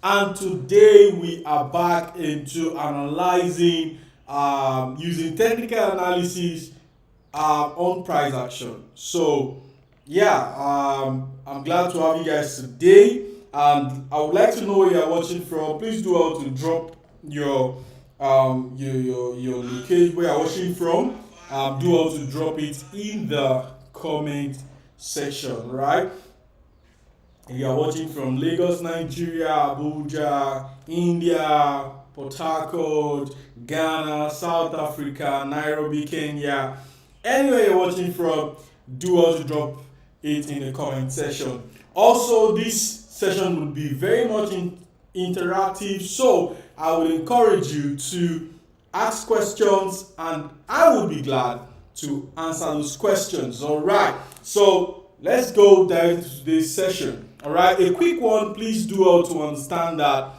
And today we are back into analyzing using technical analysis on price action. So, yeah, I'm glad to have you guys today, and I would like to know where you are watching from. Please do all to drop your your location where you are watching from. Do all to drop it in the comment section, right? If you are watching from Lagos, Nigeria, Abuja, India, Port Harcourt, Ghana, South Africa, Nairobi, Kenya, anywhere you're watching from, do also drop it in the comment section. Also, this session will be very much interactive, so I would encourage you to ask questions and I will be glad to answer those questions. All right, so let's go direct to today's session. All right, a quick one. Please do all to understand that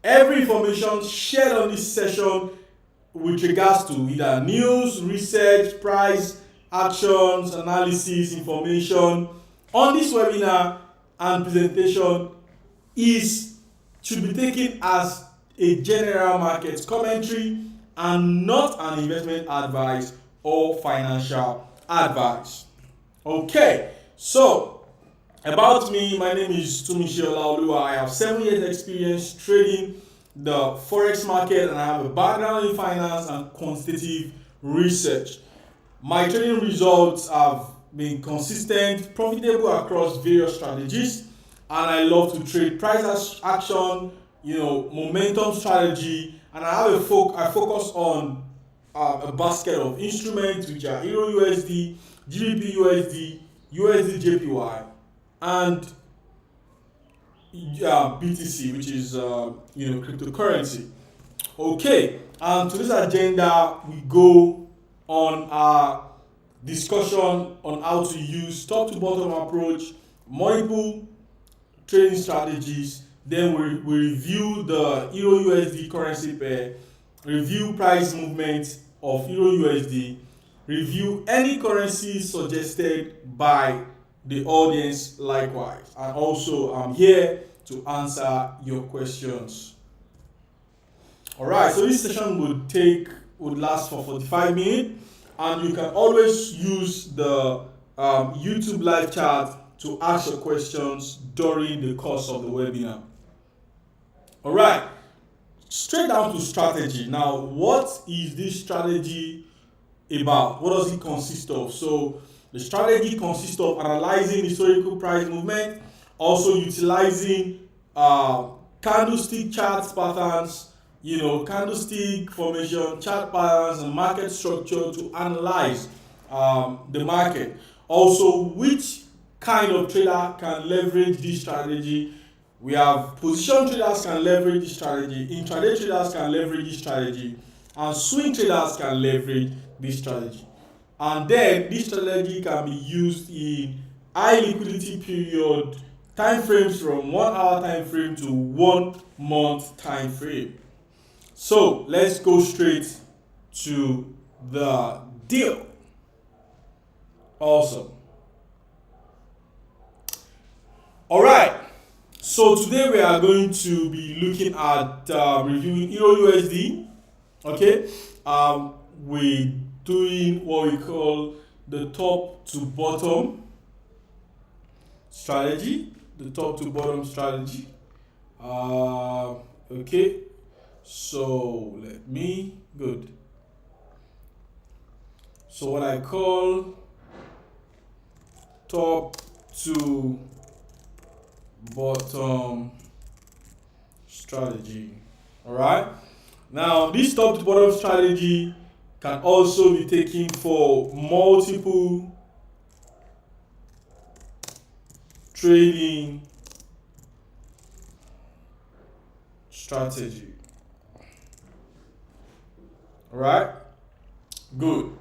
every information shared on this session with regards to either news, research, price, actions, analysis, information on this webinar and presentation is should be taken as a general market commentary and not an investment advice or financial advice. Okay, so about me, my name is Tunmise Olaoluwa. I have 7 years experience trading the Forex market and I have a background in finance and quantitative research. My trading results have been consistent, profitable across various strategies, and I love to trade price action, momentum strategy, and I focus on a basket of instruments which are EURUSD, GBP USD, USD JPY, and BTC, which is cryptocurrency. Okay, and to this agenda, we go on our discussion on how to use top to bottom approach, multiple trading strategies. Then we review the Euro USD currency pair, review price movement of Euro USD, review any currency suggested by the audience likewise. And also, I'm here to answer your questions. All right, so this session would last for 45 minutes, and you can always use the YouTube live chat to ask your questions during the course of the webinar. All right, straight down to strategy. Now, what is this strategy about? What does it consist of? So, the strategy consists of analyzing historical price movement, also utilizing candlestick chart patterns, candlestick formation, chart patterns, and market structure to analyze the market. Also, which kind of trader can leverage this strategy? We have position traders can leverage this strategy, intraday traders can leverage this strategy, and swing traders can leverage this strategy. And then this strategy can be used in high liquidity period time frames from 1 hour time frame to 1 month time frame. So let's go straight to the deal. Awesome. All right. So today we are going to be looking at reviewing Euro USD. Okay. We're doing what we call the top to bottom strategy. The top to bottom strategy. Okay. So good. So what I call top to bottom strategy. All right. Now, this top to bottom strategy can also be taken for multiple trading strategy. All right. Good.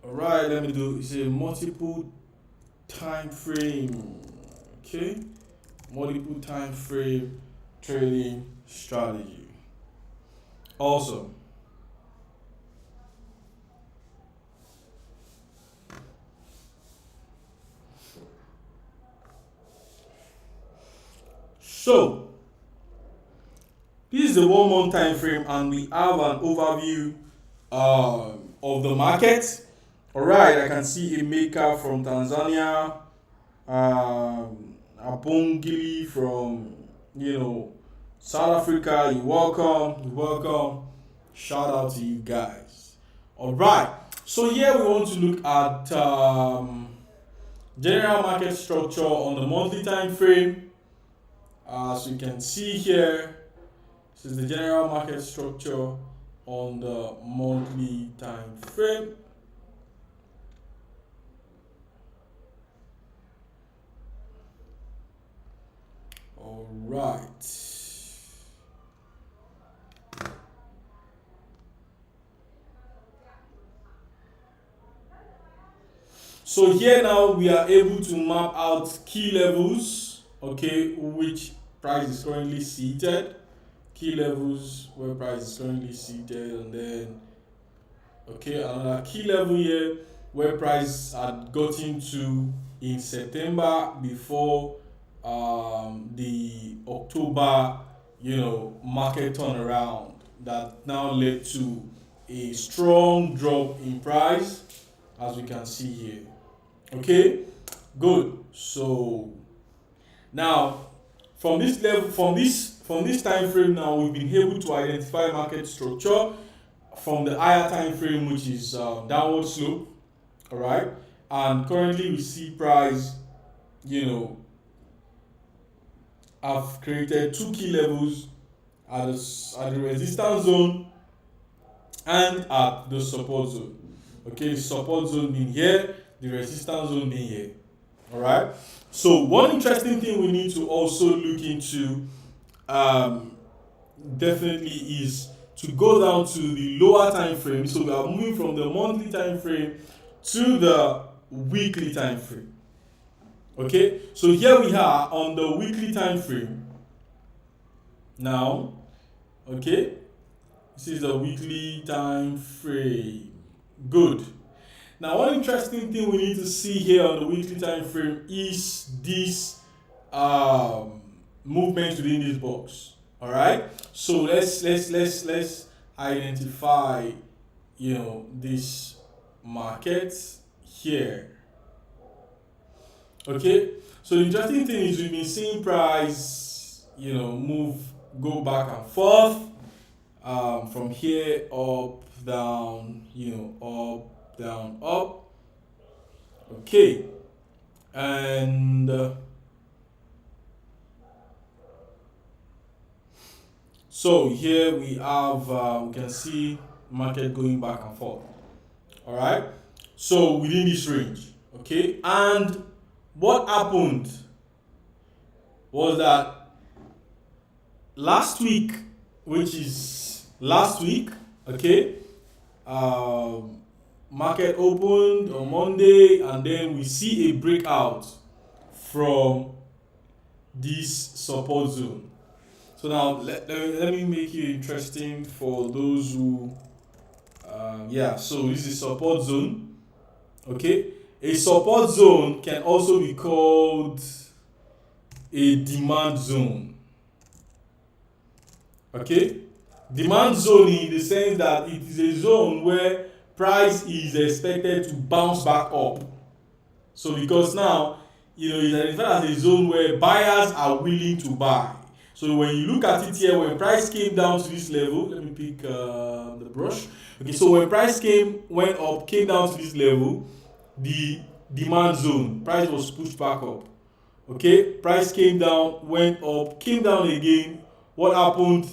All right. Let me do. It's a multiple time frame. Okay. Multiple time frame trading strategy. Awesome. So this is the 1 month time frame, and we have an overview of the market. All right, I can see a maker from Tanzania, Abongili from South Africa. You're welcome. You're welcome. Shout out to you guys. All right. So here we want to look at general market structure on the monthly time frame. As you can see here, this is the general market structure on the monthly time frame. All right. So here now we are able to map out key levels, okay, which price is currently seated. Key levels where price is currently seated, and then another key level here where price had gotten to in September before the October market turnaround that now led to a strong drop in price, as we can see here. Okay, good. So now from this level, from this time frame, now we've been able to identify market structure from the higher time frame, which is downward slope. All right, and currently we see price have created two key levels at the resistance zone and at the support zone. Okay, the support zone being here, the resistance zone being here. All right. So one interesting thing we need to also look into definitely is to go down to the lower time frame. So we are moving from the monthly time frame to the weekly time frame. Okay, so here we are on the weekly time frame now. Okay, this is the weekly time frame. Good. Now one interesting thing we need to see here on the weekly time frame is this movement within this box. All right, so let's identify this market here. Okay, so the interesting thing is we've been seeing price go back and forth from here, up, down, up, down, up. Okay, and so here we have we can see market going back and forth. All right, so within this range. Okay, and what happened was that last week, okay, market opened on Monday, and then we see a breakout from this support zone. So now let me make it interesting for those who so this is support zone. Okay, a support zone can also be called a demand zone. Okay, demand zone in the sense that it is a zone where price is expected to bounce back up. So because now it's identified as a zone where buyers are willing to buy. So when you look at it here, when price came down to this level, let me pick the brush. Okay, so when price came down to this level, the demand zone, price was pushed back up. Okay, price came down, went up, came down again. What happened?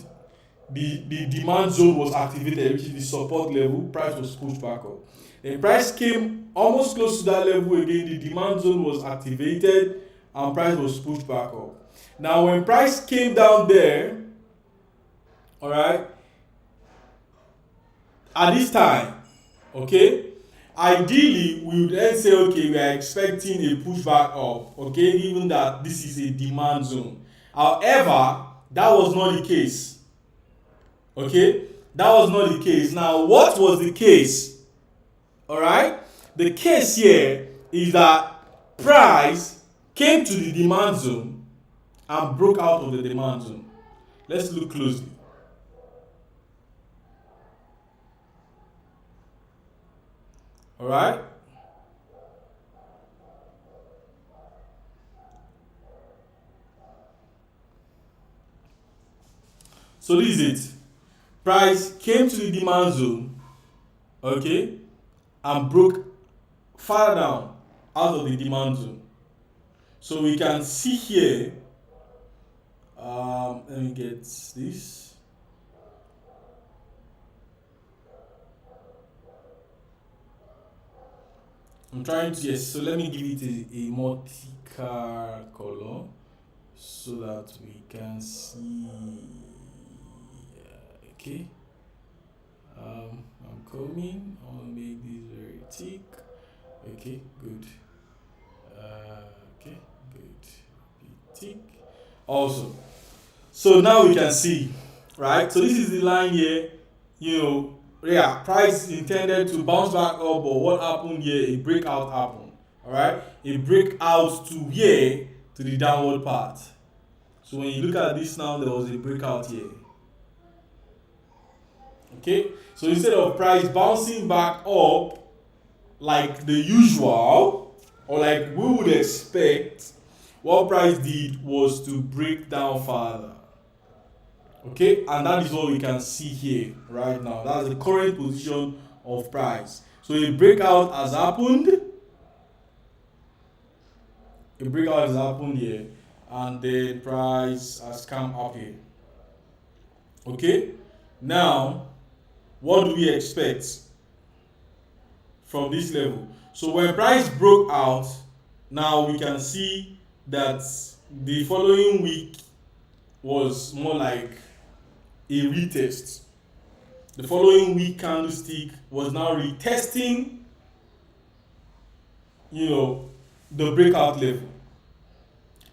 The demand zone was activated, which is the support level. Price was pushed back up. Then price came almost close to that level again. The demand zone was activated, and price was pushed back up. Now, when price came down there, all right, at this time, okay, ideally we would then say, okay, we are expecting a pushback up, okay, given that this is a demand zone. However, that was not the case. Okay, that was not the case. Now, what was the case? All right, the case here is that price came to the demand zone, and broke out of the demand zone. Let's look closely. All right. So this is it. Price came to the demand zone, okay, and broke far down out of the demand zone. So we can see here. Let me get this. I'm trying to, yes. So let me give it a multi-car color so that we can see. Okay. I'm coming. I'll make this very thick. Okay, good. Okay, good. Be thick. Also, so now we can see, right? So this is the line here. You know, yeah, price intended to bounce back up, but what happened here? A breakout happened. All right, a breakout to here to the downward path. So when you look at this now, there was a breakout here. Okay, so instead of price bouncing back up like the usual, or like we would expect, what price did was to break down further. Okay, and that is what we can see here right now. That's the current position of price. So a breakout has happened. A breakout has happened here, and the price has come up here. Okay, now what do we expect from this level? So when price broke out, now we can see that the following week was more like a retest. The following week candlestick was now retesting, the breakout level.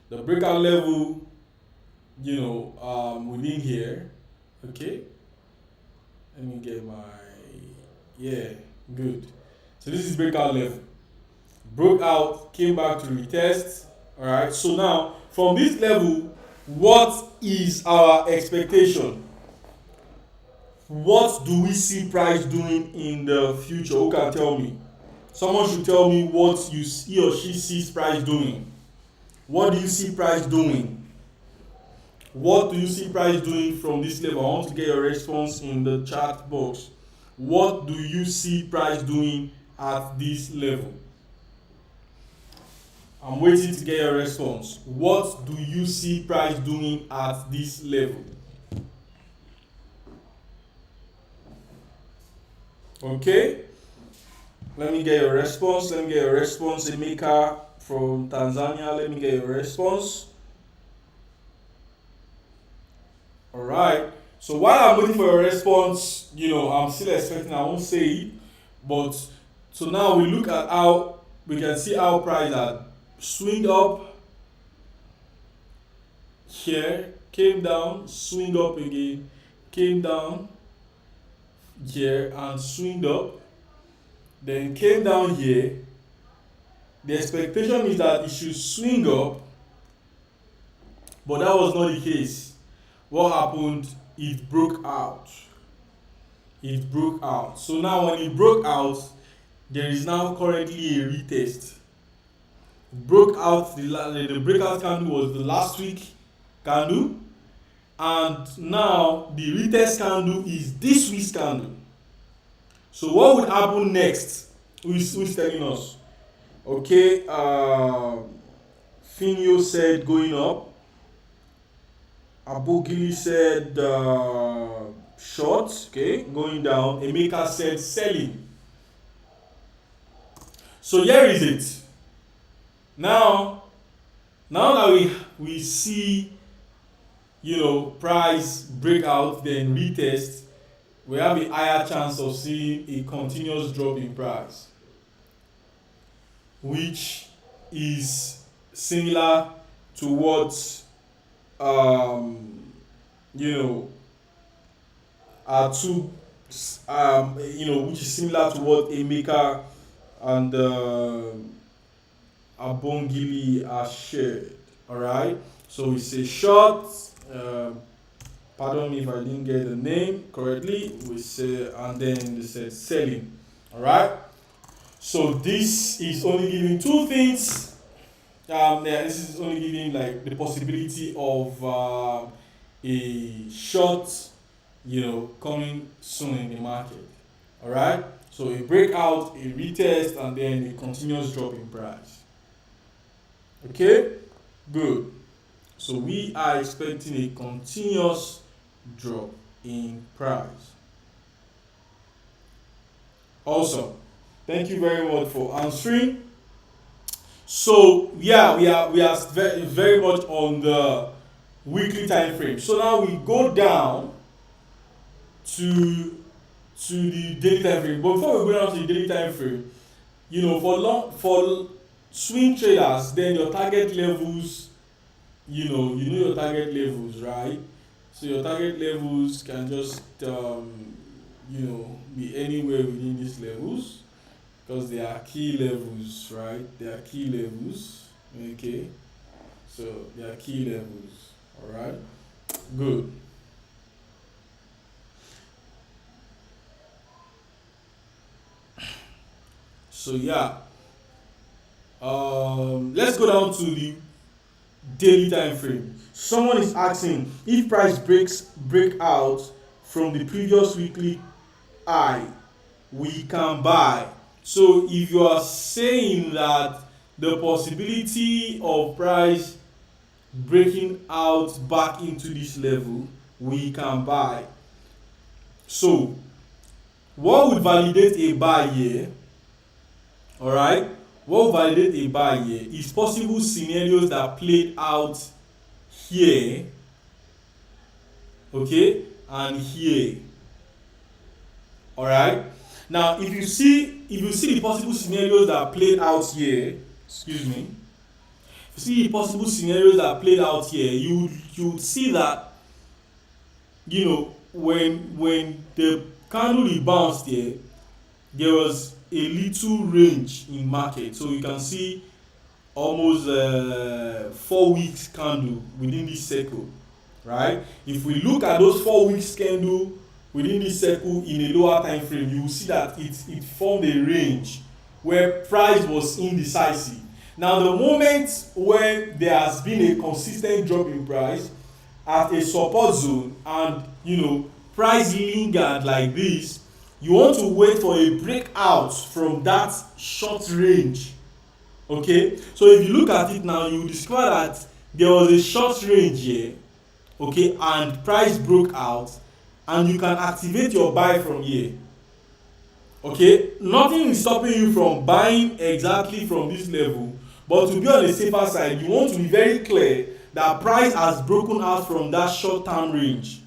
The breakout level, within here. Okay, let me get my, yeah, good. So this is breakout level. Broke out, came back to retest. All right. So now from this level, what is our expectation? What do we see price doing in the future? Who can tell me? Someone should tell me what he or she sees price doing. What do you see price doing? What do you see price doing from this level? I want to get your response in the chat box. What do you see price doing at this level? I'm waiting to get your response. What do you see price doing at this level? Okay. Let me get your response. Emeka from Tanzania. Let me get your response. All right. So while I'm waiting for your response, I'm still expecting. I won't say it, but so now we look at how we can see how price had swing up here, came down, swing up again, came down here and swing up, then came down here. The expectation is that it should swing up, but that was not the case. What happened? It broke out. So now when it broke out, there is now currently a retest. Broke out, the breakout candle was the last week candle, and now the retest candle is this week's candle. So what would happen next? Who's telling us? Okay, Finio said going up. Abogili said short, okay, going down. Emeka said selling. So here is it. Now that we see, price breakout then retest, we have a higher chance of seeing a continuous drop in price, which is similar to what are two which is similar to what Emeka and Abongili are shared. All right. So we say short. Pardon me if I didn't get the name correctly. We say, and then they said selling. All right. So this is only giving two things. Yeah, this is only giving like the possibility of a short, coming soon in the market. All right. So a breakout, a retest, and then a continuous drop in price. Okay. Good. So we are expecting a continuous drop in price. Awesome. Thank you very much for answering. So yeah, we are very, very much on the weekly time frame. So now we go down to the daily time frame. But before we go down to the daily time frame, for swing traders, then your target levels, you know your target levels, right? So your target levels can just be anywhere within these levels because they are key levels, right? They are key levels. Okay, so they are key levels. All right, good. So yeah, let's go down to the daily time frame. Someone is asking if price break out from the previous weekly high, we can buy. So if you are saying that the possibility of price breaking out back into this level, we can buy. So what would validate a buy here? All right, what would validate a buy here is possible scenarios that played out here, okay, and here. All right. Now, if you see the possible scenarios that played out here, excuse me, if you see the possible scenarios that played out here, you would see that when the candle rebounds here, there was a little range in market. So you can see almost 4 weeks candle within this circle, right? If we look at those 4 weeks candle within this circle in a lower time frame, you will see that it formed a range where price was indecisive. Now the moment when there has been a consistent drop in price at a support zone and price lingered like this, you want to wait for a breakout from that short range. Okay, so if you look at it now, you will discover that there was a short range here, okay, and price broke out, and you can activate your buy from here. Okay, nothing is stopping you from buying exactly from this level, but to be on the safer side, you want to be very clear that price has broken out from that short term range.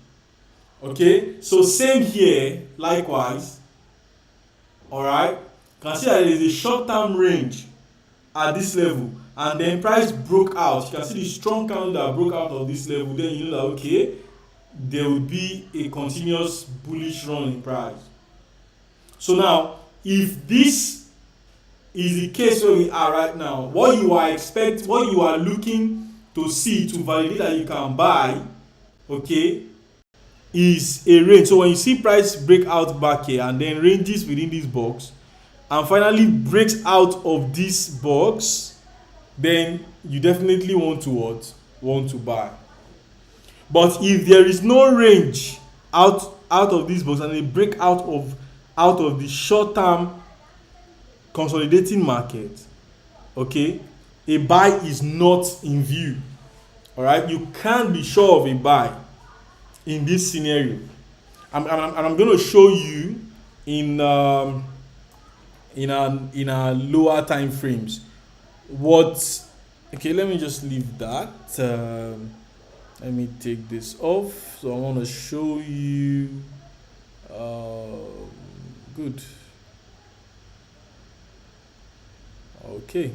Okay, so same here, likewise. All right, you can see that there is a short term range at this level, and then price broke out. You can see the strong candle that broke out of this level. Then you know that okay, there will be a continuous bullish run in price. So now, if this is the case where we are right now, what you are looking to see to validate that you can buy, okay, is a range. So when you see price break out back here and then ranges within this box and finally breaks out of this box, then you definitely want to buy. But if there is no range out of this box and a break out of the short term consolidating market, okay, a buy is not in view. All right, you can't be sure of a buy in this scenario. I'm going to show you in our lower time frames what. Okay, let me just leave that. Let me take this off. So I want to show you. Good. Okay.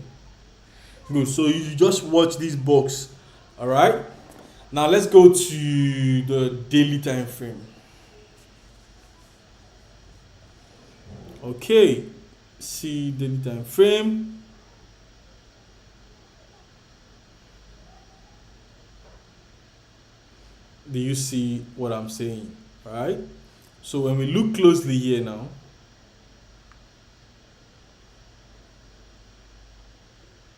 Good. So you just watch this box. All right. Now let's go to the daily time frame. Okay. See daily time frame. Do you see what I'm saying? Right? So when we look closely here now,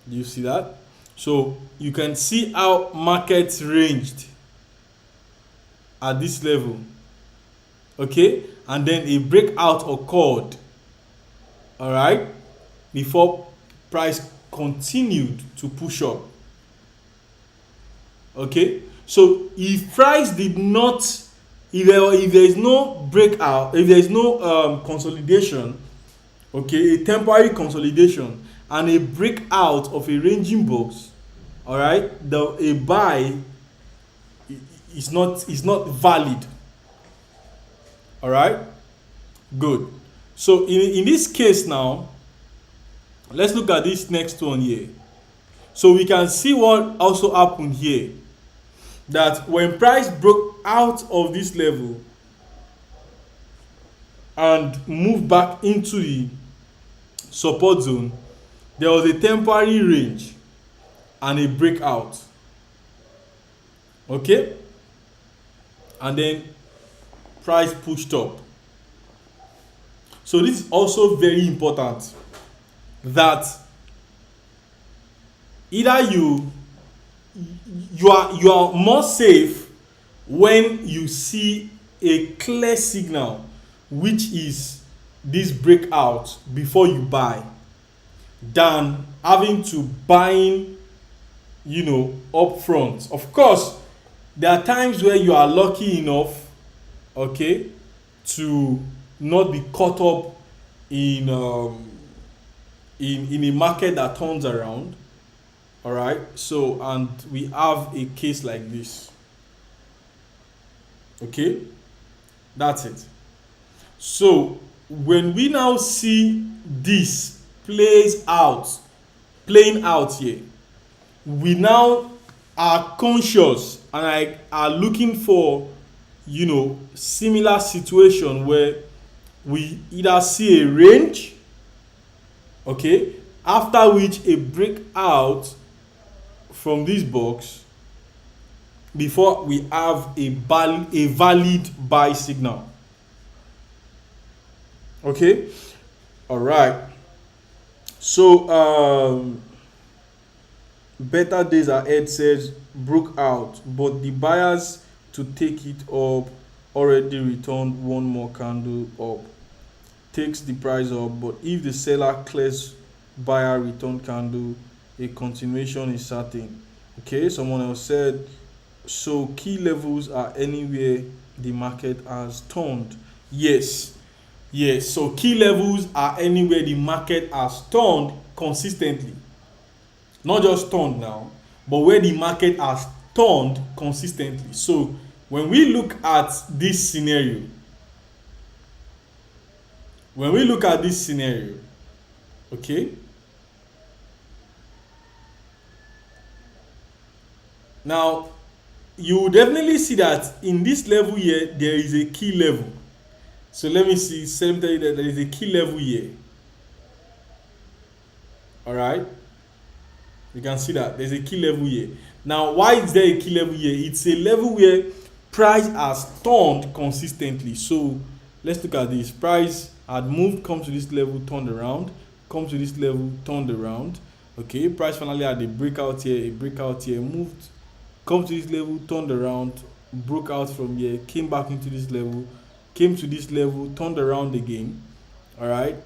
do you see that? So you can see how markets ranged at this level. Okay? And then a breakout occurred. All right? Before price continued to push up. Okay? So if price did not, if there is no breakout, if there is no consolidation, okay, a temporary consolidation and a breakout of a ranging box, all right, a buy is not valid. All right, good. So in this case now, let's look at this next one here. So we can see what also happened here, that when price broke out of this level and moved back into the support zone, there was a temporary range and a breakout. Okay, and then price pushed up. So this is also very important, that either you are more safe when you see a clear signal, which is this breakout, before you buy, than having to buying upfront. Of course, there are times where you are lucky enough, okay, to not be caught up in a market that turns around. All right, so and we have a case like this. Okay, that's it. So when we now see this playing out here, we now are conscious and are looking for similar situation where we either see a range, okay, after which a breakout from this box before we have a valid buy signal. Okay, all right. So better days ahead says broke out, but the buyers to take it up already returned one more candle up, takes the price up. But if the seller clears buyer return candle, a continuation is certain. Okay, someone else said, so key levels are anywhere the market has turned. Yes, so key levels are anywhere the market has turned consistently, not just turned now, but where the market has turned consistently. So when we look at this scenario, okay, now you will definitely see that in this level here there is a key level. So let me tell you that there is a key level here. All right, you can see that there's a key level here. Now why is there a key level here? It's a level where price has turned consistently. So let's look at this. Price had moved, come to this level, turned around, come to this level, turned around. Okay, price finally had a breakout here, moved, come to this level, turned around, broke out from here, came back into this level, came to this level, turned around again. All right,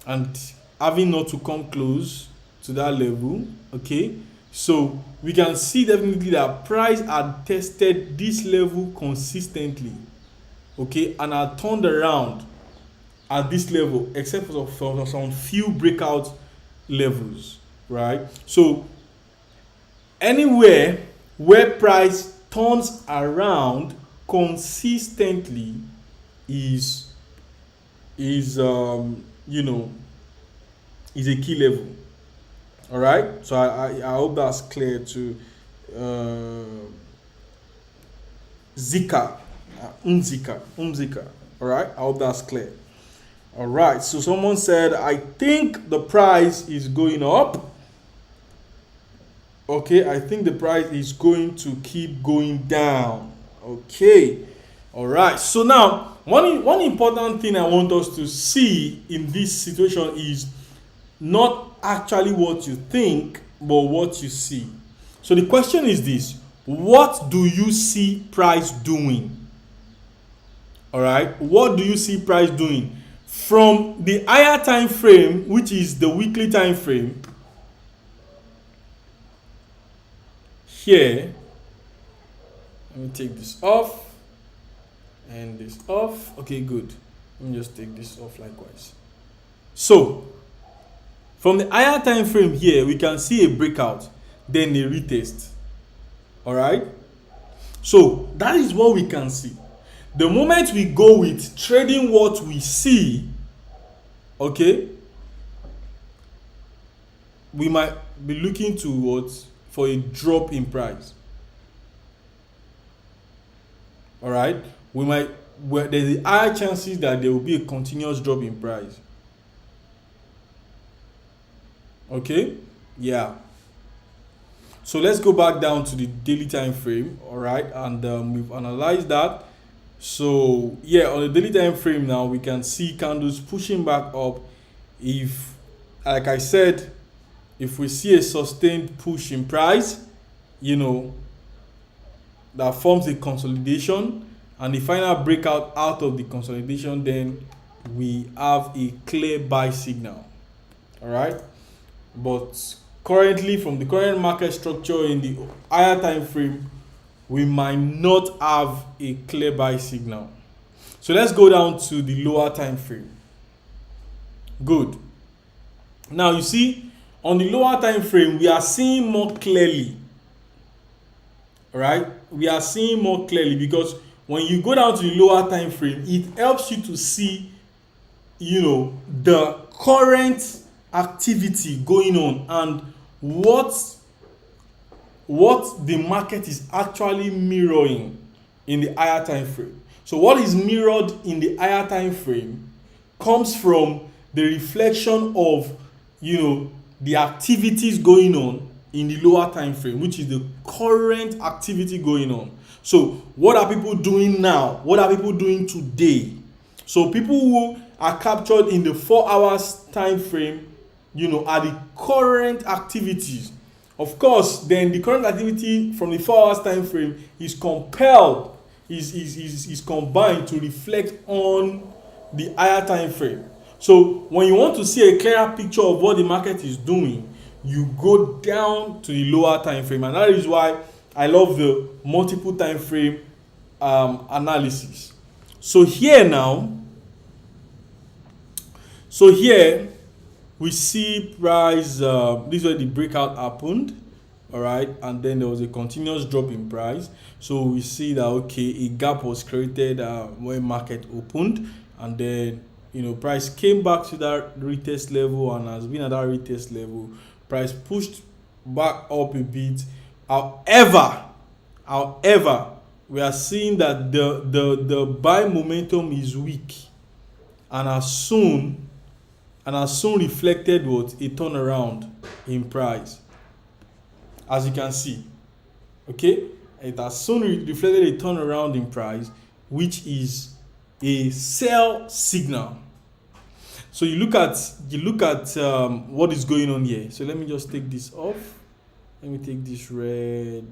and having not to come close to that level. Okay, so we can see definitely that price had tested this level consistently, okay, and had turned around at this level, except for some few breakout levels, right? So anywhere where price turns around consistently is a key level. All right, so I hope that's clear to Zika, Umzika. All right, I hope that's clear. All right, so someone said, I think the price is going up. Okay, I think the price is going to keep going down. Okay. All right. So now, one important thing I want us to see in this situation is not actually what you think, but what you see. So the question is this: what do you see price doing? All right. What do you see price doing from the higher time frame, which is the weekly time frame? Here, let me take this off and this off. Okay, good. Let me just take this off likewise. So from the higher time frame here, we can see a breakout, then a retest. All right. So that is what we can see. The moment we go with trading what we see, okay, we might be looking towards for a drop in price. All right, there's a high chances that there will be a continuous drop in price. Okay, yeah. So let's go back down to the daily time frame. All right, and we've analyzed that. So yeah, on the daily time frame now, we can see candles pushing back up. If, like I said, if we see a sustained push in price, that forms a consolidation, and the final breakout out of the consolidation, then we have a clear buy signal. All right, but currently, from the current market structure in the higher time frame, we might not have a clear buy signal. So let's go down to the lower time frame. Good. Now you see, on the lower time frame, we are seeing more clearly. All right, we are seeing more clearly because when you go down to the lower time frame, it helps you to see, the current activity going on and what the market is actually mirroring in the higher time frame. So what is mirrored in the higher time frame comes from the reflection of the activities going on in the lower time frame, which is the current activity going on. So what are people doing now? What are people doing today? So people who are captured in the 4 hours time frame, are the current activities. Of course, then the current activity from the 4 hours time frame is compelled, is combined to reflect on the higher time frame. So when you want to see a clearer picture of what the market is doing, you go down to the lower time frame, and that is why I love the multiple time frame analysis. So here we see price, this is where the breakout happened, all right, and then there was a continuous drop in price. So we see that, okay, a gap was created when market opened, and then price came back to that retest level and has been at that retest level. Price pushed back up a bit. However, we are seeing that the buy momentum is weak, and as soon reflected what a turnaround in price, as you can see. Okay, it has soon reflected a turnaround in price, which is a sell signal. So you look at what is going on here. So let me just take this off. Let me take this red.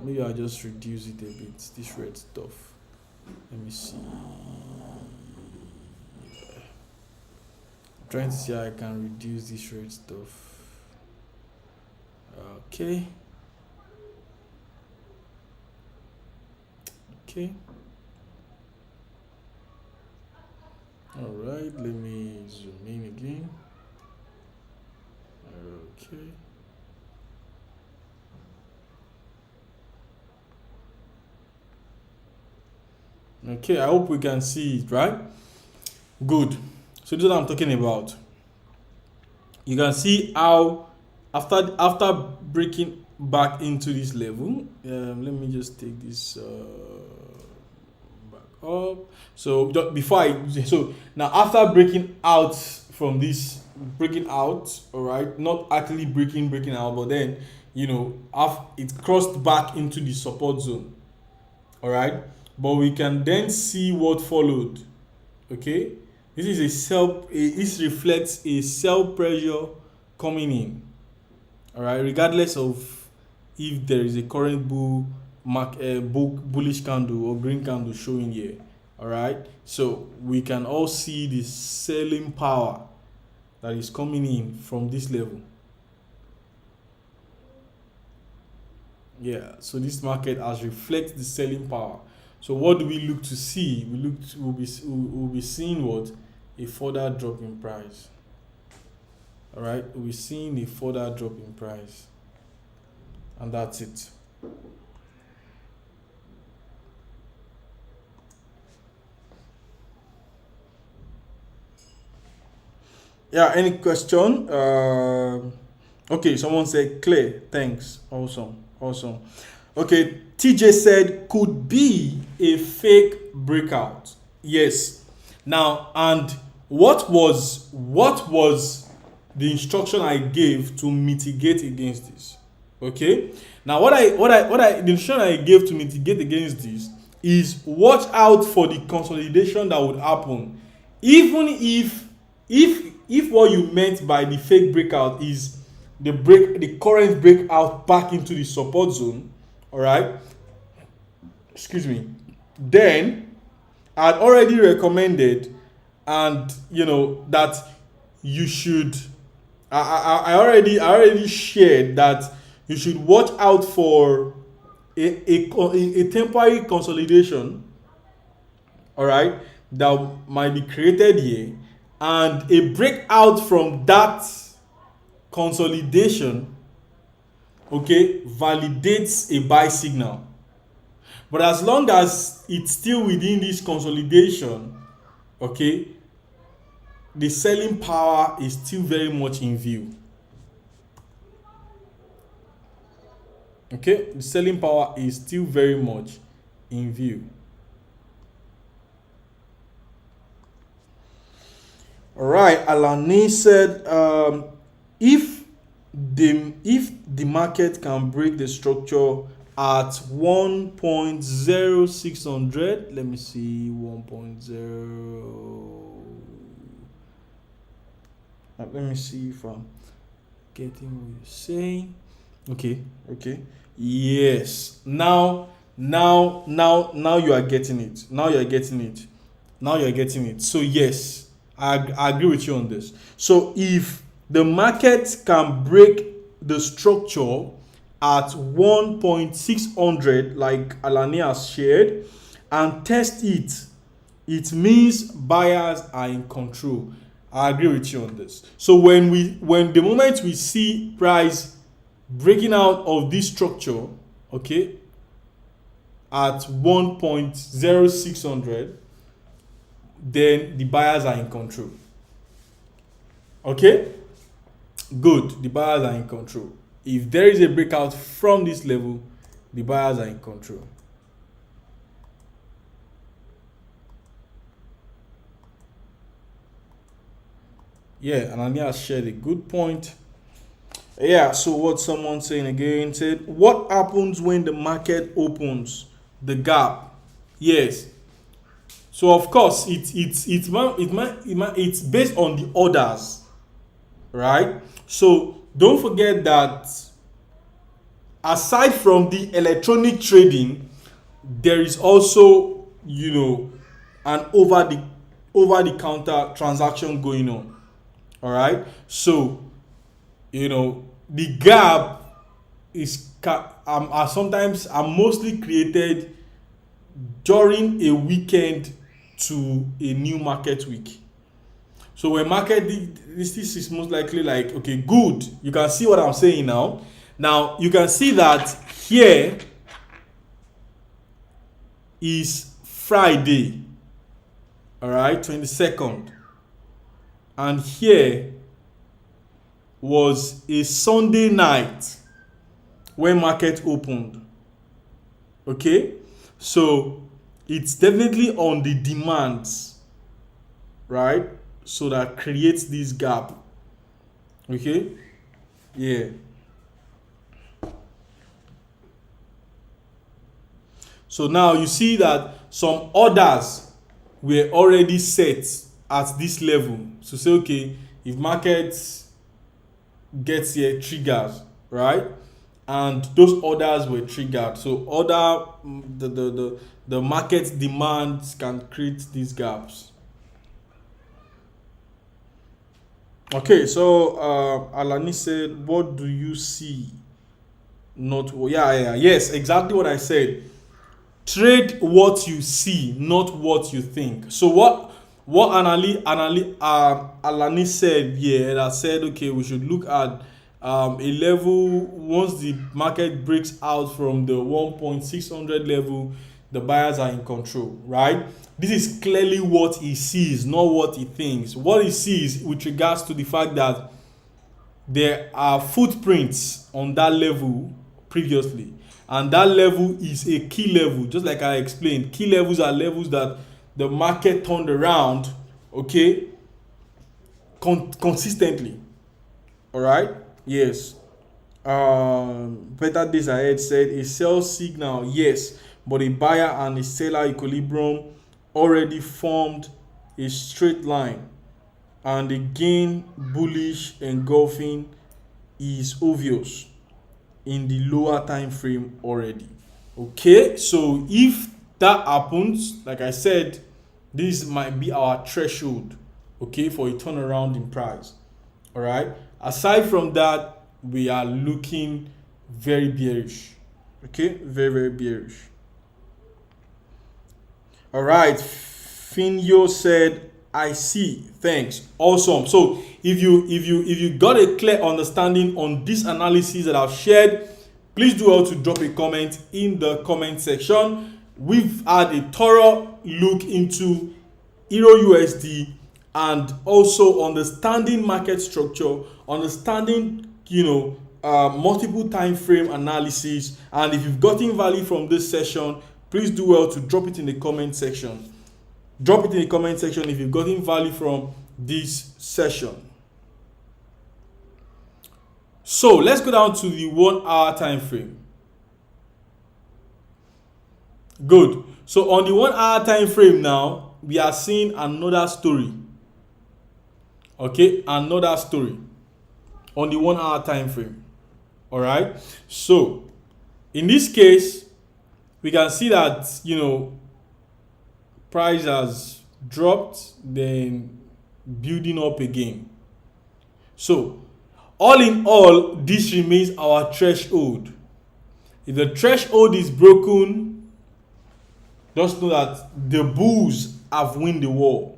Maybe I'll just reduce it a bit. This red stuff. Let me see. I'm trying to see how I can reduce this red stuff. Okay. All right, let me zoom in again. Okay, I hope we can see it, right? Good. So this is what I'm talking about. You can see how after breaking back into this level, let me just take this back up. So now after breaking out from this, all right, not actually breaking out, but then it crossed back into the support zone. All right, but we can then see what followed. Okay, this is a sell. This reflects a sell pressure coming in. All right, regardless of if there is a current bullish candle or green candle showing here. All right, so we can all see the selling power that is coming in from this level. Yeah, so this market has reflected the selling power. So what do we look to see? We'll be seeing what? A further drop in price. All right, we'll be seeing a further drop in price, and that's it. Yeah, any question? Okay, someone said clear. Thanks. Awesome. Okay, TJ said could be a fake breakout. Yes. Now, and what was the instruction I gave to mitigate against this? Okay. Now, the instruction I gave to mitigate against this is watch out for the consolidation that would happen, even if what you meant by the fake breakout is the current breakout back into the support zone. All right, excuse me, then I'd already recommended, and that you should, I already shared that you should watch out for a temporary consolidation, all right, that might be created here, and a breakout from that consolidation, okay, validates a buy signal. But as long as it's still within this consolidation, okay, the selling power is still very much in view. Okay, the selling power is still very much in view. All right, Alani said, if the market can break the structure at 1.0600, let me see, 1.0. Let me see if I'm getting what you're saying. Okay. Yes. Now you are getting it. Now you're getting it. So yes, I agree with you on this. So if the market can break the structure at 1.600, like Alani has shared, and test it, it means buyers are in control. I agree with you on this. So when the moment we see price breaking out of this structure, okay, at 1.0600, then the buyers are in control. Okay, good. The buyers are in control. If there is a breakout from this level, the buyers are in control. Yeah, and Ania has shared a good point. Yeah, so what someone saying again said, what happens when the market opens the gap? Yes. So of course it's based on the orders, right? So don't forget that aside from the electronic trading, there is also an over the counter transaction going on. All right, so the gap is sometimes are mostly created during a weekend to a new market week. So when market this is most likely like, okay, good, you can see what I'm saying now. Now you can see that here is Friday, all right, 22nd, and here was a Sunday night when market opened. Okay, so it's definitely on the demands, right? So that creates this gap. Okay, yeah. So now you see that some orders were already set at this level to say, okay, if market gets here, triggers, right? And those orders were triggered. So the market demands can create these gaps. Okay, so Alani said, what do you see? Not yes, exactly what I said. Trade what you see, not what you think. So what Alani said here, that said, okay, we should look at a level once the market breaks out from the 1.600 level, the buyers are in control, right? This is clearly what he sees, not what he thinks. What he sees with regards to the fact that there are footprints on that level previously, and that level is a key level. Just like I explained, key levels are levels that the market turned around, okay, consistently. All right, yes. Better days ahead said a sell signal, yes, but a buyer and a seller equilibrium already formed a straight line, and again bullish engulfing is obvious in the lower time frame already. Okay, so if that happens, like I said, this might be our threshold, okay, for a turnaround in price. All right, aside from that, we are looking very bearish. Okay, very, very bearish. All right, Finyo said, I see, thanks, awesome. So if you got a clear understanding on this analysis that I've shared, please do well to drop a comment in the comment section. We've had a thorough look into EURUSD and also understanding market structure, understanding multiple time frame analysis. And if you've gotten value from this session, please do well to drop it in the comment section. Drop it in the comment section if you've gotten value from this session. So let's go down to the 1 hour time frame. Good. So on the 1 hour time frame now, we are seeing another story. Okay, another story on the 1 hour time frame. All right. So in this case, we can see that price has dropped, then building up again. So all in all, this remains our threshold. If the threshold is broken, just know that the bulls have won the war.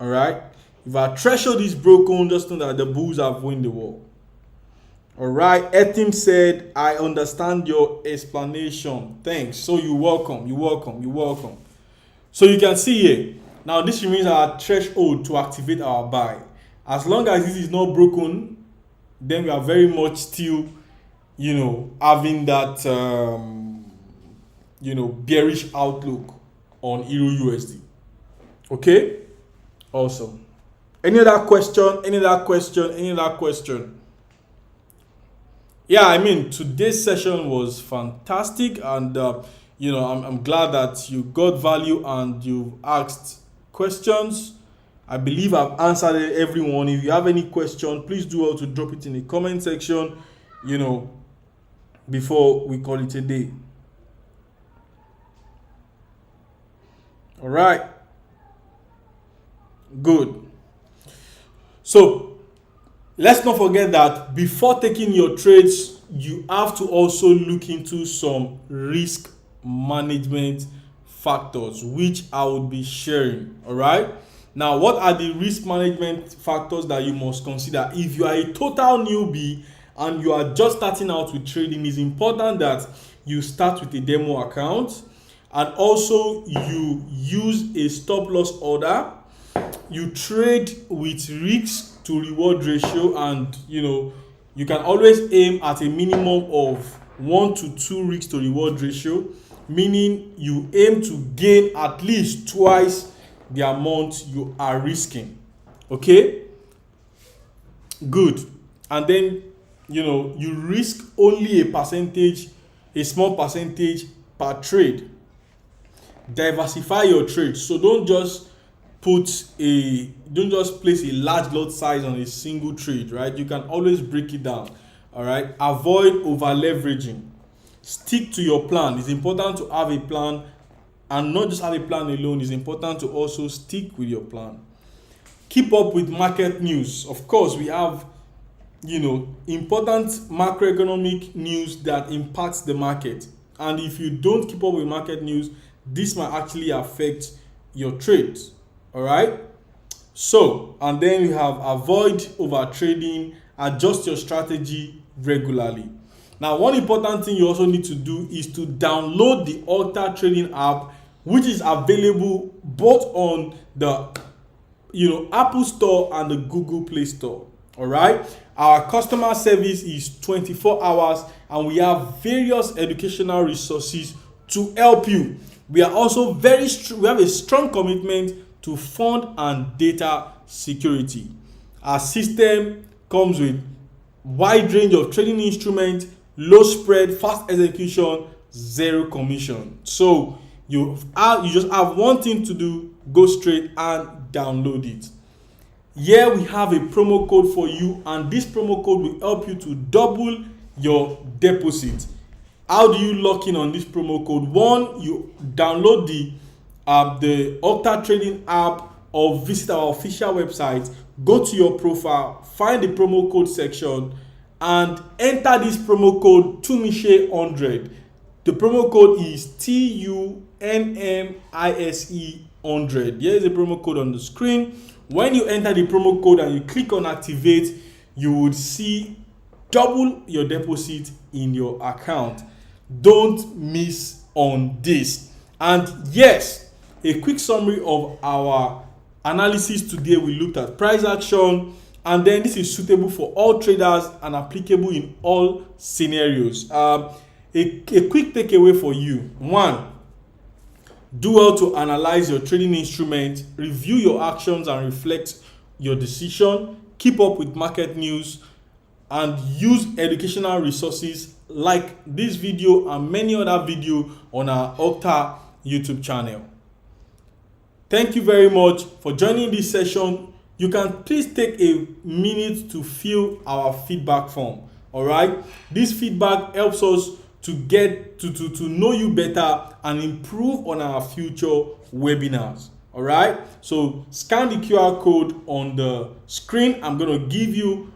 All right. If our threshold is broken, just know that the bulls have won the war. All right. Etim said, I understand your explanation. Thanks. So you're welcome. You're welcome. You're welcome. So you can see here. Now this remains our threshold to activate our buy. As long as this is not broken, then we are very much still, having that, bearish outlook on EURUSD. Okay? Awesome. Any other question? Any other question? Any other question? Yeah, I mean, today's session was fantastic, and I'm glad that you got value and you asked questions. I believe I've answered everyone. If you have any question, please do well to drop it in the comment section, before we call it a day. All right. Good. So let's not forget that before taking your trades, you have to also look into some risk management factors, which I will be sharing. All right. Now, what are the risk management factors that you must consider? If you are a total newbie and you are just starting out with trading, it's important that you start with a demo account, and also you use a stop loss order. You trade with risk to reward ratio, and you can always aim at a minimum of 1 to 2 risk to reward ratio, meaning you aim to gain at least twice the amount you are risking. Okay, good. And then you risk only a percentage, a small percentage per trade. Diversify your trade. So don't just place a large lot size on a single trade, right? You can always break it down. All right. Avoid over leveraging. Stick to your plan. It's important to have a plan, and not just have a plan alone. It's important to also stick with your plan. Keep up with market news. Of course, we have important macroeconomic news that impacts the market, and if you don't keep up with market news, this might actually affect your trades. All right. So, and then we have avoid over trading. Adjust your strategy regularly. Now, one important thing you also need to do is to download the Octa trading app, which is available both on the Apple Store and the Google Play Store. All right. Our customer service is 24 hours, and we have various educational resources to help you. We are also we have a strong commitment to fund and data security. Our system comes with wide range of trading instruments, low spread, fast execution, zero commission. So you just have one thing to do: go straight and download it. Here we have a promo code for you, and this promo code will help you to double your deposit. How do you lock in on this promo code? One, you download the Octa trading app or visit our official website. Go to your profile, find the promo code section, and enter this promo code Tunmise100. The promo code is TUNMISE 100. Here is the promo code on the screen. When you enter the promo code and you click on activate, you would see double your deposit in your account. Don't miss on this. And yes, a quick summary of our analysis today. We looked at price action, and then this is suitable for all traders and applicable in all scenarios. A quick takeaway for you: one, do well to analyze your trading instrument, review your actions and reflect your decision, keep up with market news, and use educational resources like this video and many other videos on our Octa YouTube channel. Thank you very much for joining this session. You can please take a minute to fill our feedback form. All right, this feedback helps us to get to know you better and improve on our future webinars. All right, so scan the QR code on the screen. I'm going to give you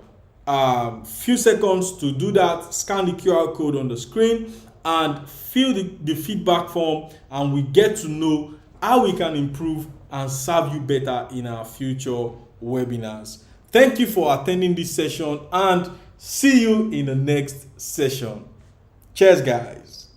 a few seconds to do that. Scan the QR code on the screen and fill the feedback form, and we get to know how we can improve and serve you better in our future webinars. Thank you for attending this session, and see you in the next session. Cheers, guys.